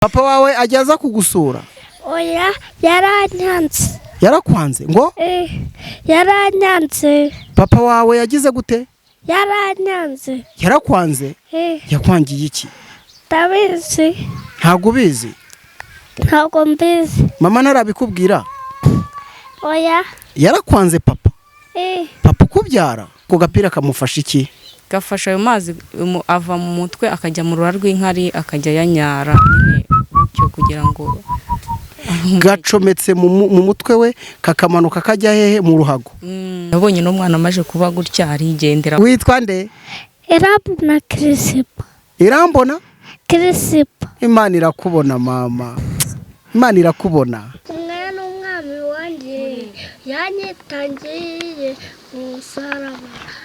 Papa wawe ajyaza kugusura? Oya, yaranyanze. Yarakwanze ngo? Yaranyanze. Papa wawe yagize gute? Yaranyanze. Yarakwanze? Yakwangiye iki? Ndabizi. Ntago ubizi? Ntago mbizi. Mama narabikubwira? Oya. Yarakwanze papa? Papa ukubyara? Ko gapira kamufasha iki? Gafasha ayo mazi ava mu mutwe akajya mu rura rw'inkari akajya yanyara cyo kugira ngo gacometse mu mutwe we kakamanuka kajya hehe mu ruhago. Nabonye no mwana amaje kuba gutya arigendera. Witwa nde? Irambona Kirisipa. Irambona Kirisipa. Imana irakubona mama, Imana irakubona. Umwana umwami wanjye yanyitangiye umusaraba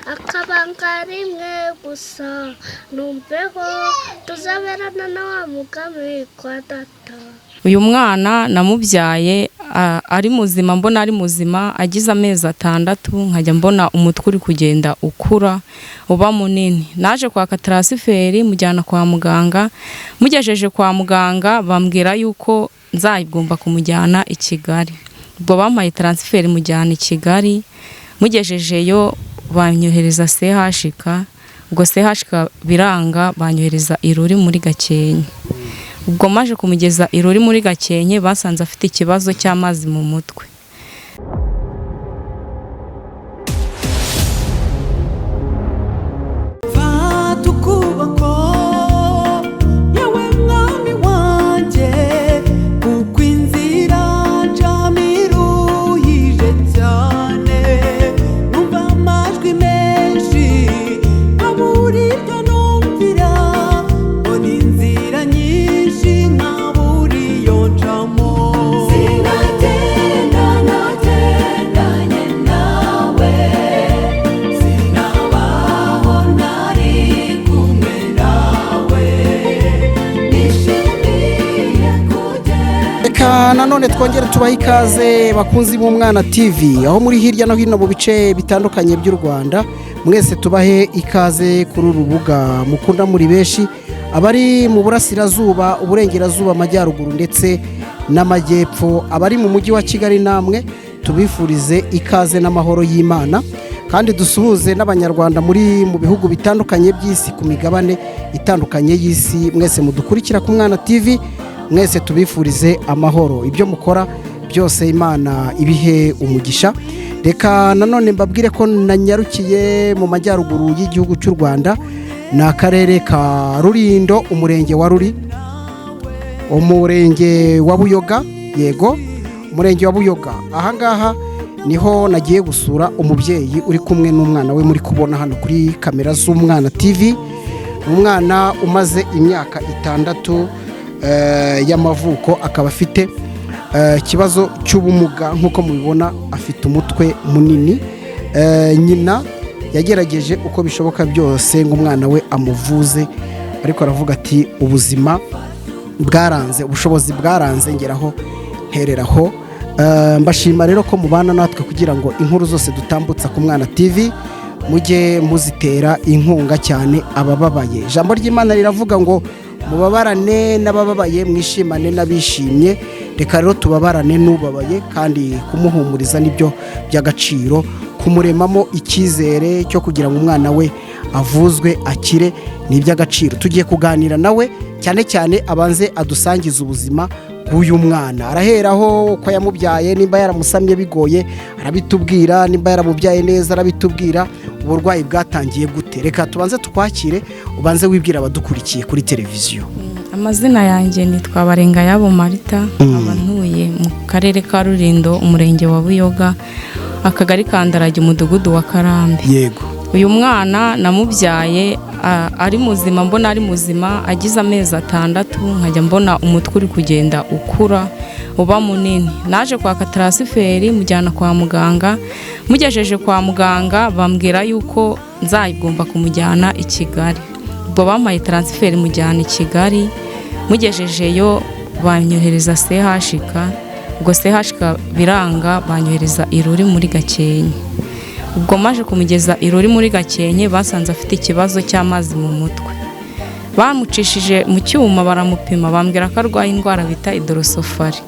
akabanga rimwe gusa numveho tuzaberana na wa mugami kwa data. Uyu mwana namubyaye ari muzima, mbona ari muzima, agize amezi 6 nkajya mbona umutwe uri kugenda ukura uba munini. Naje kwaka transferi mujyana kwa muganga, mugejeje kwa muganga bambwira yuko nzagomba kumujyana i Kigali. Ubwo bampaye transferi mujyana i Kigali, mugejejeyo banyohereza CHK, ubwo CHK biranga banyohereza Iruri muri Gakenke. Ubwo maje kumugeza Iruri muri Gakenke basanze afite ikibazo cy'amazi mu mutwe. Nanone twongere tubaha ikaze bakunzi b'Umwana TV aho muri hirya no hino mu bice bitandukanye by'u Rwanda. Mwese tubahe ikaze kuri urubuga mukunda muri beshi, abari mu burasirazuba, uburengerazuba, amajyaruguru ndetse n'amajyepfo, abari mu mujyi wa Kigali namwe tubifurize ikaze n'amahoro y'Imana, kandi dusuhuze n'abanyarwanda muri mu bihugu bitandukanye by'isi, ku migabane itandukanye y'isi. Mwese mudukurikira ku Mwana TV, mwese tubifurize amahoro, ibyo mukora byose Imana ibihe umugisha. Reka nanone mbabwire ko nanyarukiye mu majyaruguru y'igihugu cy'u Rwanda, na akarere ka Rulindo, umurenge wa Ruri, umurenge wa Buyoga, yego umurenge wa Buyoga. Ahangaha niho nagiye gusura umubyeyi uri kumwe n'umwana we, muri kubona hano kuri kamera z'Umwana TV. Umwana umaze imyaka 6 y'amavuko, akaba afite ikibazo cy'ubumuga nk'uko mubibona, afite umutwe munini. Nyina yagerageje uko bishoboka byose ngo umwana we amuvuze, ariko aravuga ati ubuzima bwaranze, ubushobozi bwaranze, ngeraho ntereraho. Mbashima rero ko mubana natwe kugira ngo inkuru zose dutambutsa ku Mwana TV mujye muzitera inkunga cyane abababaye. Ijambo ry'Imana riravuga ngo mubabarane n'abababaye, mwishimane n'abishimye. Reka rero tubabarane n'ubabaye, kandi kumuhumuriza nibyo by'agaciro, kumuremamo icyizere cyo kugira ngo umwana we avuzwe akire ni iby'agaciro. Tugiye kuganira nawe cyane cyane abanze adusangiza ubuzima bw'uyu mwana, araheraho uko yamubyaye, nimba yaramusamye bigoye arabitubwira, nimba yaramubyaye neza arabitubwira, uburwayi bwatangiye gute. Reka tubanze tukwakire, ubanze wibwira abadukurikiye kuri televiziyo. Amazina yanjye nitwa Barengayabo Marita, abantuye mu karere ka Rulindo, umurenge wa Buyoga, akagari ka Ndarage, umudugudu wa Karambe. Yego. Uyu mwana namubyaye ari muzima, mbona ari muzima, agize amezi 6 nkajya mbona umutwe uri kugenda ukura uba munini. Naje kwaka transferi mujyana kwa muganga, mugejeje kwa muganga bambwira yuko nzagomba kumujyana i Kigali. Ubwo bampaye transferi mujyana i Kigali, mugejejeyo banyohereza CHK, ubwo CHK biranga banyohereza Iruri muri Gakenke. Ubwo maje kumugeza Iruri muri Gakenke basanze afite ikibazo cy'amazi mu mutwe. bamucishije mu cyuma baramupima bambwira ko arwaye indwara bita idorosofari.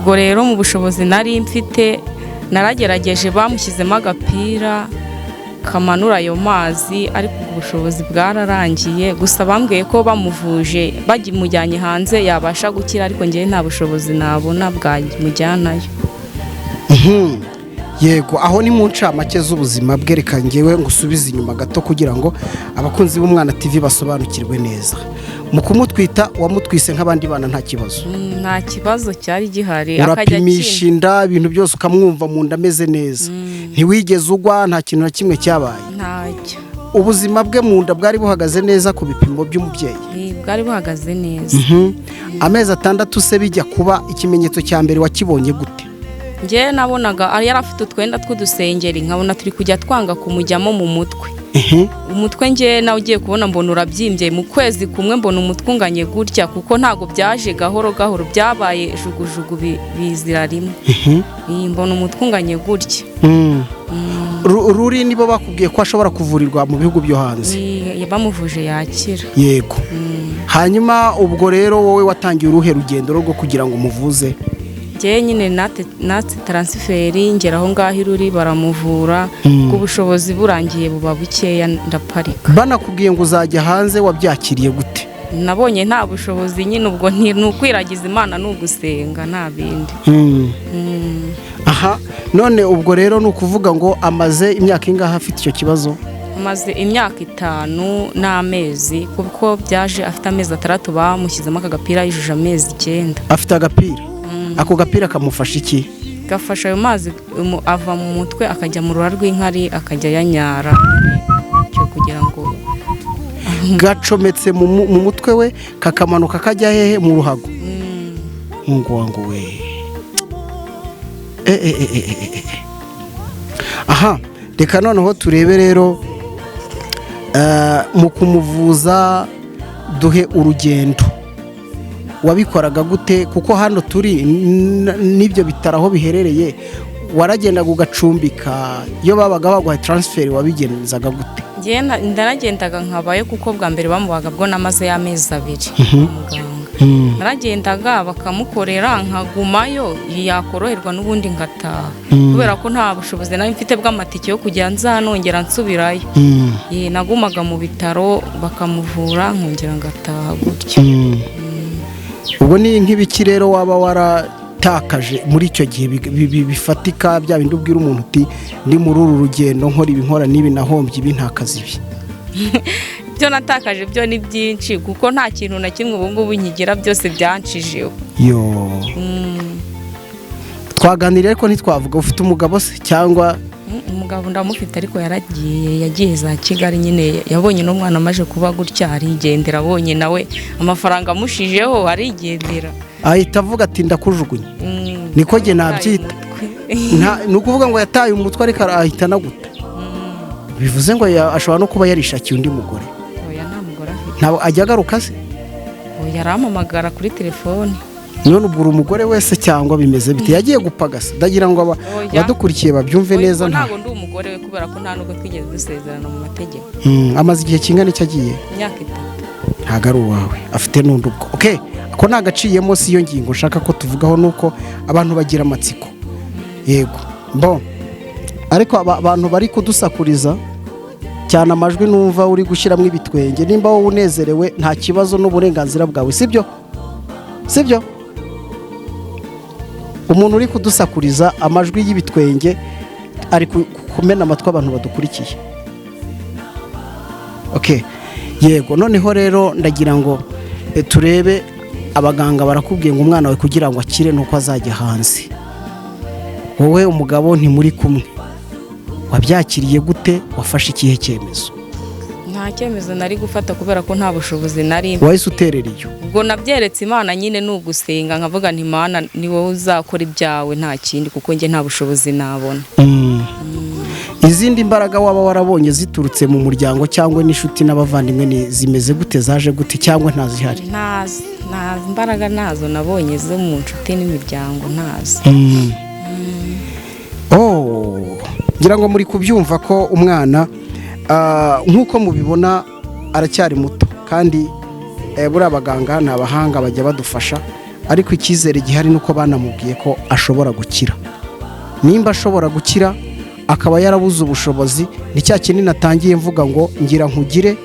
ubwo rero mu bushobozi nari mfite naragerageje, bamushyizemo agapira kamanura ayo mazi, ariko ubushobozi bwararangiye. Gusa bambwiye ko bamuvuje bagimujyanye hanze yabasha gukira, ariko njyewe nta bushobozi nabona bwamujyanayo. Yego, aho ni mu ncamake z'ubuzima bwereka ngewe ngusubize inyuma gato kugira ngo abakunzi b'Umwana TV basobanukirwe neza. Mu kumutwita wamutwise nk'abandi bana nta kibazo? Nta kibazo cyari gihari. Urapimisha inda, ibintu byose ukamwumva mu nda ameze neza, ntiwigeze ugwa, nta kintu na kimwe cyabaye? Ntacyo. Ubuzima bwe mu nda bwari buhagaze neza ku bipimo by'umubyeyi? Bwari buhagaze neza. Amezi 6 se bijya kuba ikimenyetso cya mbere wakibonye gute? Njye nabonaga yari afite utwenda tw'udusengeri, nkabona turi kujya twanga kumujyamo mu mutwe. Umutwe njye nawe ugiye kubona mbona urabyimbye, mu kwezi kumwe mbona umutwe unganye gutya, kuko ntago byaje gahoro gahoro, byabaye jugujugu bizira rimwe. Mbona umutwe unganye gutya. Ruri nibo bakubwiye ko ashobora kuvurirwa mu bihugu byo hanze? Bamuvuje yakira. Yego. Hanyuma ubwo rero wowe watangiye uruhe rugendo rwo kugira ngo umuvuze? Njye nyine natse transferi ngera aho ngaho iruri baramuvura, ku bushobozi burangiye buba bukeya ndaparika. Banakubwiye ngo uzajya hanze, wabyakiriye gute? Nabonye nta bushobozi nyine, ubwo ni ukwiragiza Imana n'ugusenga nta bindi. Aha, none ubwo rero ni ukuvuga ngo amaze imyaka ingahe afite icyo kibazo? Amaze imyaka 5 n'amezi, kuko byaje afite amezi 6 bamushyizemo aka gapira yujuje amezi 9. Afite agapira? Ako gapira kamufasha iki? Gafasha ayo mazi ava mu mutwe akajya mu rura rw'inkari akajya yanyara, cyo kugira ngo gacometse mu mutwe we kakamanuka kajya hehe? Mu ruhago. Mungu wangu we. Aha, reka noneho turebe rero mu kumuvuza duhe urugendo. Wabikoraga gute? Kuko hano turi n'ibyo bitaro aho biherereye, waragendaga ugacumbika, iyo babaga baguha transfer wabigenzaga gute? Njye ndaragendaga nkabaye, kuko bwa mbere bamubaga bwo namaze y'amezi 2 muganga. Naragendaga bakamukorera nkagumayo, yakoroherwa n'ubundi ngataha, kubera ko nta bushobozi nari mfite bw'amatike yo kujya nzanongera nsubirayo. Nagumaga mu bitaro bakamuvura nkongera ngataha gutyo. Ubwo ni nk'ibiki rero waba waratakaje muri icyo gihe bifatika, bya bindi ubwira umuntu uti ndi muri uru rugendo nkora ibi nkora n'ibi nahombye ibi ntakazi ibi? Byo natakaje byo ni byinshi, kuko nta kintu na kimwe ubu ngubu nkigira, byose byanshijeho. Twaganiriye ariko ntitwavuga ufite umugabo se cyangwa? Umugabo ndamufite, ariko yagiye za Kigali nyine, yabonye n'umwana amaje kuba gutya arigendera, abonye nawe amafaranga amushijeho arigendera, ahita avuga ati ndakujugunye. Niko jye nabyita. Ni ukuvuga ngo yataye umutwe ariko ahita anaguta. Bivuze ngo ashobora no kuba yarishakiye undi mugore. Oya, nta mugore afite. Ntabwo ajya agaruka se? Oya, arampamagara kuri telefone. None ubwo umugore wese cyangwa bimeze bite? Yagiye gupagasa? Ndagira ngo abadukurikiye babyumve neza. Ntabwo ndi umugore we, kubera ko nta nubwo twigeze dusezerana mu mategeko. Amaze igihe kingana icyo agiye? Imyaka 3. Ntabwo ari uwawe, afite n'undi ubwo. Okay, ko nagaciyemo si yo ngingo nshaka ko tuvugaho, nuko abantu bagira amatsiko. Yego, ariko abantu bari kudusakuriza cyane, amajwi numva uri gushyiramo ibitwenge. Nimba wowe unezerewe nta kibazo, n'uburenganzira bwawe, sibyo? Umuntu uri kudusakuriza amajwi y'ibitwenge ari kumena amatwi abantu badukurikiye. Okay, yego, noneho rero ndagira ngo turebe, abaganga barakubwiye ngo umwana we kugira ngo akire nuko azajya hanze. Wowe umugabo ntimuri kumwe, wabyakiriye gute? Wafashe ikihe cyemezo? Nta cyemezo nari gufata, kubera ko nta bushobozi nari mfite. Wahise uterera iyo? Ubwo nabyeretse Imana nyine, n'ugusenga nkavuga nti Imana ni wowe uzakora ibyawe, nta kindi, kuko njye nta bushobozi nabona. Izindi mbaraga waba warabonye ziturutse mu muryango cyangwa n'inshuti n'abavandimwe zimeze gute, zaje gute, cyangwa ntazihari? Nta mbaraga nazo nabonye zo mu nshuti n'imiryango, ntazo. Ngira ngo muri kubyumva ko umwana nk'uko mubibona aracyari muto kandi buriya abaganga ni abahanga bajya badufasha, ariko icyizere gihari nuko banamubwiye ko ashobora gukira. Nimba ashobora gukira akaba yarabuze ubushobozi, ni cya kinini natangiye mvuga ngo ngira nkugire,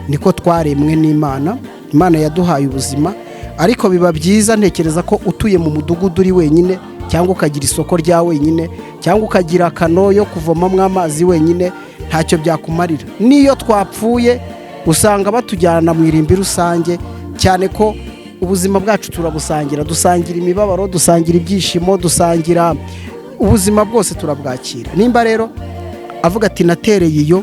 niko twaremwe n'Imana. Imana yaduhaye ubuzima, ariko biba byiza ntekereza ko utuye mu mudugudu uri wenyine, cyangwa ukagira isoko rya wenyine, cyangwa ukagira akano yo kuvomamo amazi wenyine, ntacyo byakumarira. Niyo twapfuye usanga batujyana mu irimbi rusange, cyane ko ubuzima bwacu turabusangira, dusangira imibabaro, dusangira ibyishimo, dusangira ubuzima bwose turabwakira. Nimba rero avuga ati natereye iyo,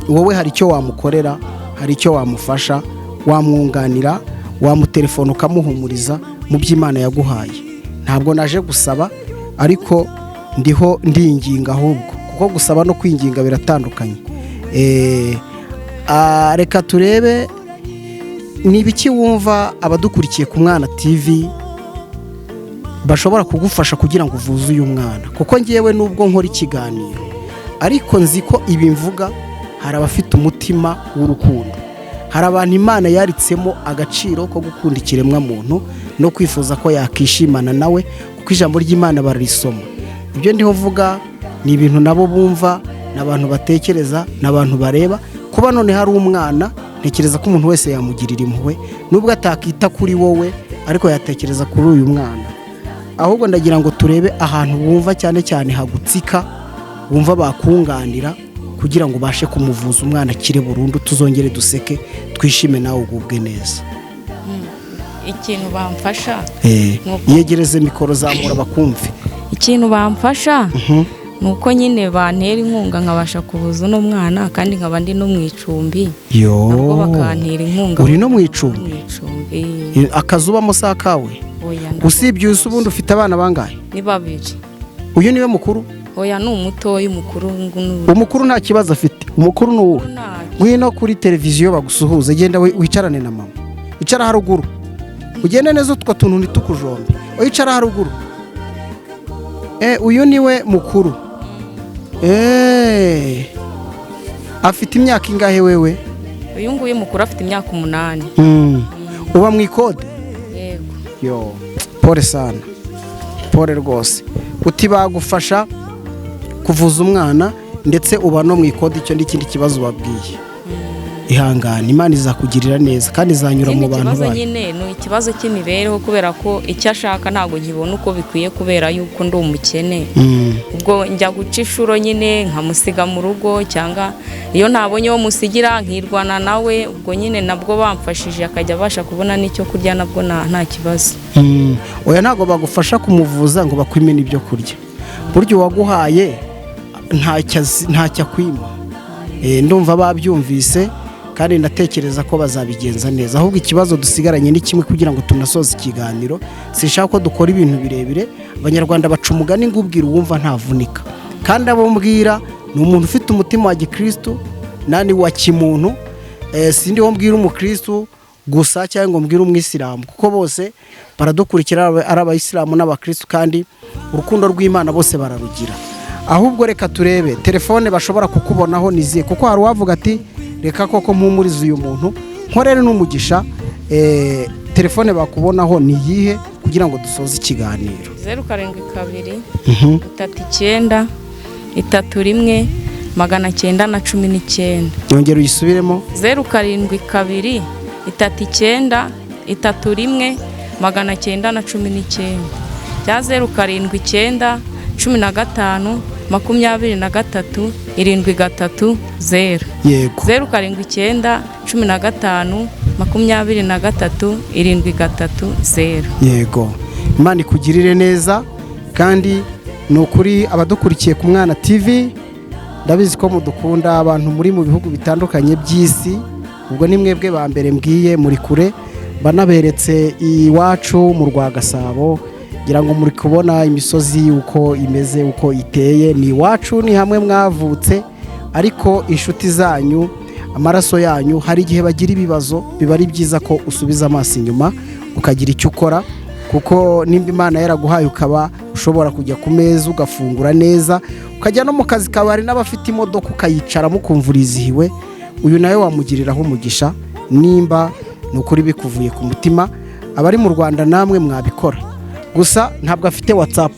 wowe hari icyo wamukorera, hari icyo wamufasha, wamwunganira, wamutelefona ukamuhumuriza mu by'Imana yaguhaye. Ntabwo naje gusaba, ariko ndiho ndinginga ahubwo, kuko gusaba no kwinginga biratandukanye. Reka turebe ni ibiki wumva abadukurikiye ku Mwana TV bashobora kugufasha kugira ngo uvuze uyu mwana, kuko ngewe nubwo nkora ikiganiro ariko nzi ko ibi mvuga hari abafite umutima w'urukundo, hari abantu Imana yaritsemo agaciro ko gukunda ikiremwa muntu no kwifuza ko yakishimana nawe, kuko ijambo ry'Imana bararisoma. Ibyo ndiho vuga ni ibintu nabo bumva, n'abantu batekereza, n'abantu bareba. Kuba none hari umwana, ntekereza ko umuntu wese yamugirira impuhwe, nubwo atakita kuri wowe ariko yatekereza kuri uyu mwana. Ahubwo ndagira ngo turebe ahantu wumva cyane cyane hagutsika, wumva bakunganira kugira ngo ubashe kumuvuza umwana akire burundu, tuzongere duseke twishime nawe ugubwe neza. Ikintu bamfasha yegereze mikoro zamura bakumve. Ikintu bamfasha nuko nyine bantera inkunga nkabasha kuvuza uno mwana, kandi nkaba ndi no mu icumbi, nabwo bakantera inkunga. Uri no mu icumbi? Akazubamo saa kawe? Usibye uyu ubundi ufite abana bangahe? Ni 2. Uyu niwe mukuru? Oya, ni umutoya. Umukuru nta kibazo afite. Umukuru ni uwo. Ngwino kuri televiziyo bagusuhuze, genda wicarane na mama. Icara haruguru, ugende neza utwo tuntu nitukujombe. Wicara haruguru. Uyu niwe mukuru. Afite imyaka ingahe wewe? Uyu nguyu mukuru afite imyaka 8. Uba mu ikode? Yego. Yo, pole sana, pole rwose. Uti bagufasha kuvuza umwana ndetse uba no mu ikode, icyo n'ikindi kibazo babwiye. Ihangane, Imana izakugirira neza kandi izanyura mu bantu bayo. Ikibazo nyine ni ikibazo cy'imibereho, kubera ko icyo ashaka ntabwo nkibona uko bikwiye, kubera yuko ndi umukene. Ubwo njya guca inshuro nyine nkamusiga mu rugo, cyangwa iyo ntabonye wo musigira nkirwana nawe, ubwo nyine nabwo bamfashije akajya abasha kubona n'icyo kurya, nabwo nta kibazo. Oya, ntabwo bagufasha kumuvuza ngo bakwimene ibyo kurya. Buryo waguhaye ntacyo akwima. Ndumva babyumvise kandi ndatekereza ko bazabigenza neza. Ahubwo ikibazo dusigaranye ni kimwe kugira ngo tunasoze ikiganiro. Sinshaka ko dukora ibintu birebire. Abanyarwanda baca umugani ngo ubwira uwumva ntavunika, kandi abo mbwira ni umuntu ufite umutima wa gikristo nani wa kimuntu. Sindi wo mbwira umukristo gusa cyangwa ngo mbwira umwisilamu, kuko bose baradukurikira ari abayisilamu n'abakristo, kandi urukundo rw'Imana bose bararugira. Ahubwo reka turebe telefone bashobora kukubonaho niziye, kuko hari uwavuga ati reka koko mpumuriza uyu muntu nkorere n'umugisha. Telefone bakubonaho ni yihe kugira ngo dusoze ikiganiro? 072 39 31 919. Yongera uyisubiremo. 072 39 31 919 cya 079 15 23 730. Yego. 079 15 23 730. Yego. Imana ikugirire neza, kandi ni ukuri abadukurikiye ku Mwana TV ndabizi ko mudukunda, abantu muri mu bihugu bitandukanye by'isi. Ubwo ni mwebwe ba mbere mbwiye, muri kure banaberetse iwacu mu Rwagasabo, ngira ngo muri kubona imisozi uko imeze, uko iteye. Ni iwacu, ni hamwe mwavutse, ariko inshuti zanyu, amaraso yanyu, hari igihe bagira ibibazo. Biba ari byiza ko usubiza amaso inyuma ukagira icyo ukora, kuko nimba Imana yaraguhaye ukaba ushobora kujya ku meza ugafungura neza, ukajya no mu kazi kawe. Hari n'abafite imodoka ukayicara mukumva urizihiwe, uyu nawe wamugiriraho umugisha. nimba ni ukuri bikuvuye ku mutima. Abari mu Rwanda namwe mwabikora, gusa ntabwo afite WhatsApp,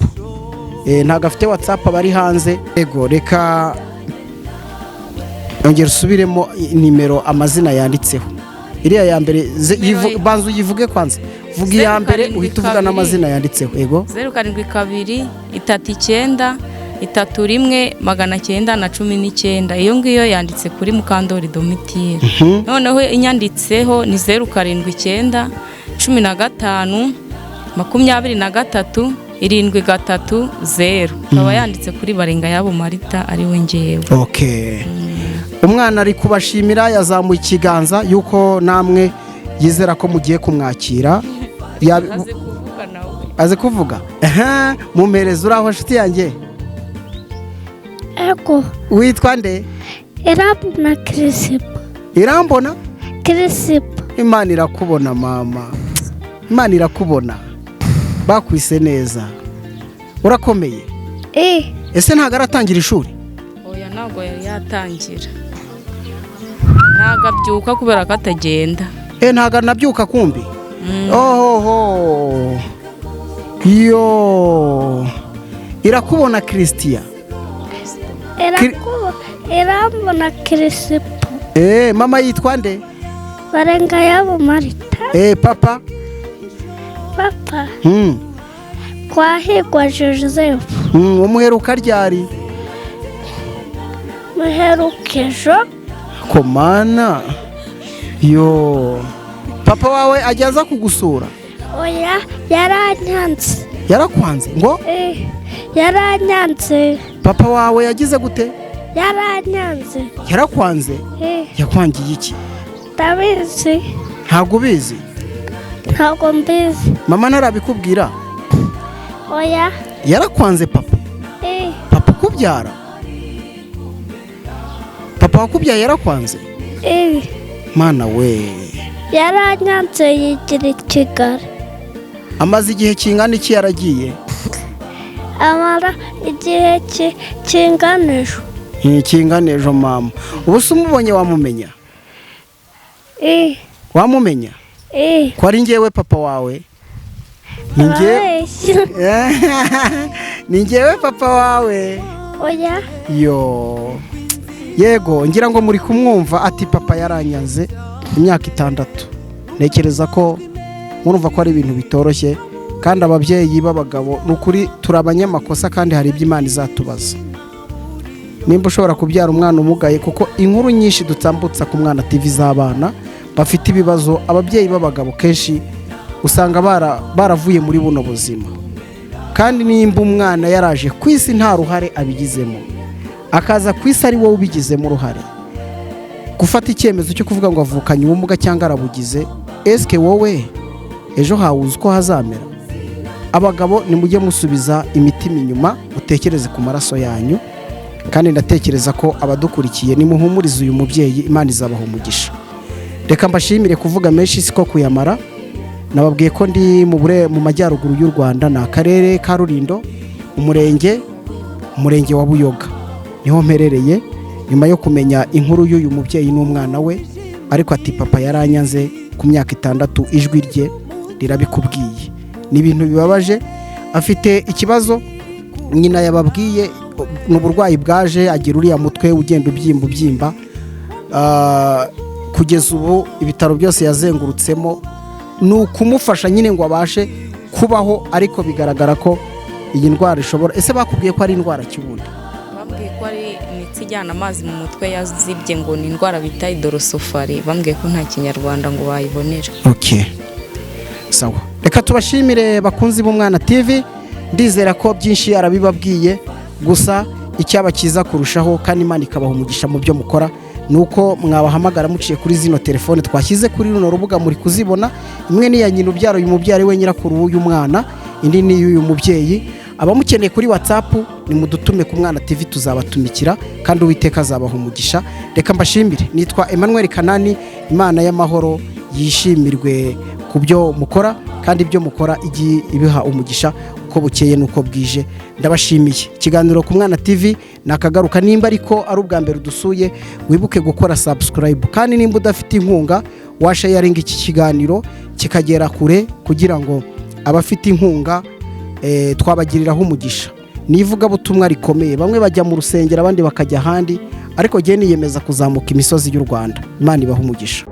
ntabwo afite WhatsApp abari hanze. Yego, reka ongera usubiremo nimero amazina yanditseho. Iriya ya mbere banza uyivuge kwanza, vuga iya mbere uhita uvuga n'amazina yanditseho. Yego, 072 39 31 919. Iyo ngiyo yanditse kuri Mukandori Domitire. Noneho inyanditseho ni 079 15 23 730. Akaba yanditse kuri Barengayabo Marita ari we ngewe. Okay. Umwana ari kubashimira, yazamuye ikiganza yuko namwe yizera ko mugiye kumwakira. Aze kuvuga. Mumereze uraho nshuti yanjye. Ego. Witwa nde? Irambona Kirisipo. Irambona? Kirisipo. Imana irakubona mama. Imana irakubona. Bakwise neza. Urakomeye? Ese ntago aratangira ishuri? Oya, ntago yari yatangira. Ntago abyuka kubera ko atagenda. Ntago nabyuka kumbi. Oho. Yo. Irakubona Christian. Irambona Kirisipo. Mama yitwa nde? Barengayabo Marita. Papa? Papa. Kwahirwa Joseph. Umuheruka ryari? Muheruka ejo. Komana. Yo. Papa wawe ajyaza kugusura? Oya, yaranyanze. Yarakwanze ngo? Yaranyanze. Papa wawe yagize gute? Yaranyanze. Yarakwanze? Yakwangiye iki? Ndabizi. Ntabwo ubizi? Ntabwo mbizi. Mama narabikubwira? Oya. Yarakwanze papa? Papa kubyara? Papa wakubyaye yarakwanze? Mana we. Yaranyanze yigira i Kigali. Amaze igihe kingana iki yaragiye? Amara igihe kingana ejo. Kingana ejo mama. Ubu se umubonye wamumenya? Wamumenya? Ko ari njyewe papa wawe? Ni njyewe papa wawe? Oya. Yo. Yego, ngira ngo muri kumwumva ati papa yaranyanze imyaka 6. Nekereza ko murumva ko ari ibintu bitoroshye, kandi ababyeyi b'abagabo n'ukuri turabanyamakosa, kandi hari ibyo Imana izatubaza. Nimba ushobora kubyara umwana umugaye, kuko inkuru nyinshi dutambutsa ku Mwana TV z'abana bafite ibibazo, ababyeyi b'abagabo kenshi usanga baravuye muri buno buzima. Kandi nimba umwana yaraje ku isi nta ruhare abigizemo, akaza ku isi ari wowe ubigizemo uruhare, gufata icyemezo cyo kuvuga ngo avukanye ubumuga cyangwa arabugize, eske wowe ejo hawuze uko hazamera? Abagabo nimujye musubiza imitima inyuma, utekereze ku maraso yanyu, kandi ndatekereza ko abadukurikiye nimuhumurize uyu mubyeyi, Imana izabaha umugisha. Reka mbashimire kuvuga menshi siko kuyamara. Nababwiye ko ndi mu majyaruguru y'u Rwanda, na akarere ka Rulindo, umurenge wa Buyoga niho mperereye, nyuma yo kumenya inkuru y'uyu mubyeyi n'umwana we. Ariko ati papa yaranyanze ku myaka 6, ijwi rye rirabikubwiye. Ni ibintu bibabaje, afite ikibazo nyina yababwiye, n'uburwayi bwaje, agira uriya mutwe ugenda ubyimba. Kugeza ubu ibitaro byose yazengurutsemo ni ukumufasha nyine ngo abashe kubaho, ariko bigaragara ko iyi ndwara ishobora. Ese bakubwiye ko ari indwara kibundi? Bambwiye ko ari imitsi ijyana amazi mu mutwe yazibye, ngo ni indwara bita hydrocephale. Bambwiye ko nta kinyarwanda ngo bayibonera. Okay, sawa. Reka tubashimire bakunzi b'Umwana TV, ndizera ko byinshi arabibabwiye, gusa icyaba cyiza kurushaho kandi Imana ikabaha umugisha mu byo mukora, nuko mwabahamagara muciye kuri zino telefone twashyize kuri runo rubuga, muri kuzibona. Imwe ni ya nyina ubyara uyu mubyari we nyirakuru w'uyu mwana, indi ni y'uyu mubyeyi. Abamukeneye kuri WhatsApp ni mudutume ku Mwana TV, tuzabatumikira kandi Uwiteka azabaha umugisha. Reka mbashimire, nitwa Emmanuel Kanani. Imana y'amahoro yishimirwe ku byo mukora, kandi ibyo mukora igi ibiha umugisha uko bukeye nuko bwije. Ndabashimiye. Ikiganiro ku Mwana TV nakagaruka. Nimba ariko ari ubwa mbere udusuye, wibuke gukora subscribe, kandi nimba udafite inkunga washayaringa iki kiganiro kikagera kure kugira ngo abafite inkunga twabagiriraho umugisha. Ni ivugabutumwa rikomeye, bamwe bajya mu rusengero abandi bakajya ahandi, ariko ngiye niyemeza kuzamuka imisozi y'u Rwanda. Imana ibahe umugisha.